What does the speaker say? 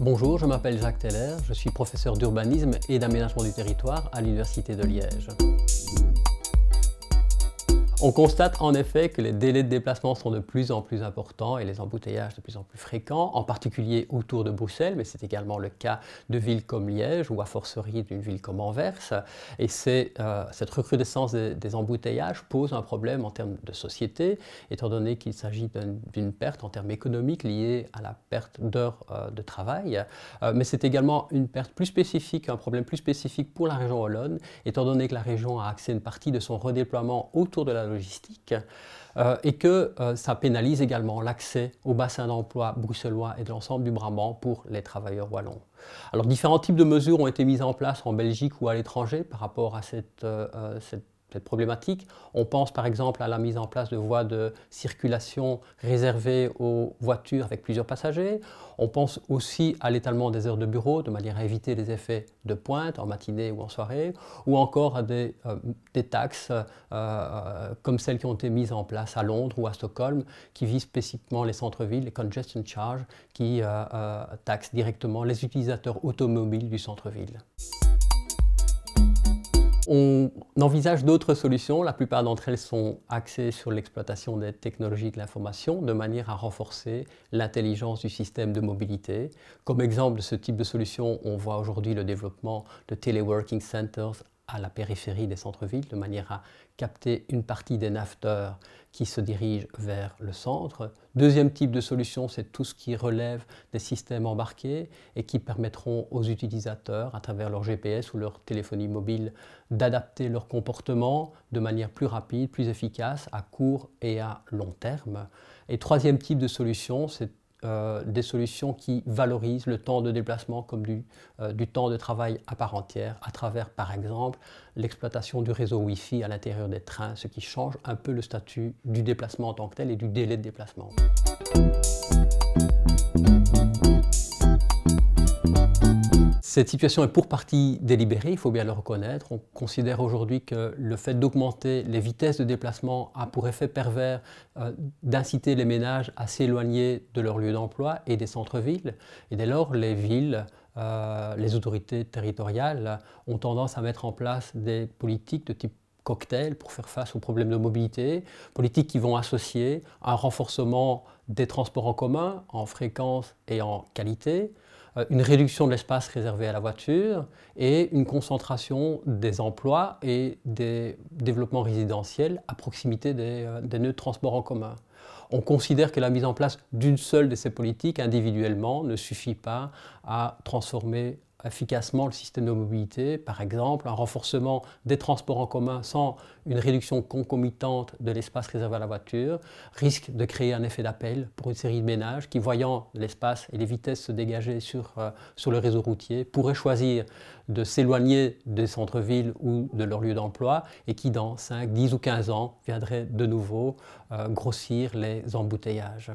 Bonjour, je m'appelle Jacques Teller, je suis professeur d'urbanisme et d'aménagement du territoire à l'Université de Liège. On constate en effet que les délais de déplacement sont de plus en plus importants et les embouteillages de plus en plus fréquents, en particulier autour de Bruxelles, mais c'est également le cas de villes comme Liège ou à fortiori d'une ville comme Anvers. Et cette recrudescence des embouteillages pose un problème en termes de société, étant donné qu'il s'agit d'une perte en termes économiques liée à la perte d'heures de travail. Mais c'est également une perte plus spécifique, un problème plus spécifique pour la région wallonne, étant donné que la région a axé une partie de son redéploiement autour de la logistique et que ça pénalise également l'accès au bassin d'emploi bruxellois et de l'ensemble du Brabant pour les travailleurs wallons. Alors différents types de mesures ont été mises en place en Belgique ou à l'étranger par rapport à cette problématique. On pense par exemple à la mise en place de voies de circulation réservées aux voitures avec plusieurs passagers. On pense aussi à l'étalement des heures de bureau de manière à éviter les effets de pointe en matinée ou en soirée, ou encore à des taxes comme celles qui ont été mises en place à Londres ou à Stockholm qui visent spécifiquement les centres-villes, les congestion charges, qui taxent directement les utilisateurs automobiles du centre-ville. On envisage d'autres solutions, la plupart d'entre elles sont axées sur l'exploitation des technologies de l'information de manière à renforcer l'intelligence du système de mobilité. Comme exemple de ce type de solution, on voit aujourd'hui le développement de teleworking centers à la périphérie des centres-villes de manière à capter une partie des naveteurs qui se dirigent vers le centre. Deuxième type de solution, c'est tout ce qui relève des systèmes embarqués et qui permettront aux utilisateurs, à travers leur GPS ou leur téléphonie mobile, d'adapter leur comportement de manière plus rapide, plus efficace, à court et à long terme. Et troisième type de solution, c'est des solutions qui valorisent le temps de déplacement comme du temps de travail à part entière à travers par exemple l'exploitation du réseau Wi-Fi à l'intérieur des trains, ce qui change un peu le statut du déplacement en tant que tel et du délai de déplacement. Cette situation est pour partie délibérée, il faut bien le reconnaître. On considère aujourd'hui que le fait d'augmenter les vitesses de déplacement a pour effet pervers d'inciter les ménages à s'éloigner de leur lieu d'emploi et des centres-villes. Et dès lors, les villes, les autorités territoriales ont tendance à mettre en place des politiques de type cocktail pour faire face aux problèmes de mobilité, politiques qui vont associer un renforcement des transports en commun en fréquence et en qualité, une réduction de l'espace réservé à la voiture et une concentration des emplois et des développements résidentiels à proximité des nœuds de transport en commun. On considère que la mise en place d'une seule de ces politiques individuellement ne suffit pas à transformer efficacement le système de mobilité. Par exemple, un renforcement des transports en commun sans une réduction concomitante de l'espace réservé à la voiture risque de créer un effet d'appel pour une série de ménages qui, voyant l'espace et les vitesses se dégager sur le réseau routier, pourraient choisir de s'éloigner des centres-villes ou de leur lieu d'emploi et qui, dans 5, 10 ou 15 ans, viendraient de nouveau grossir les embouteillages.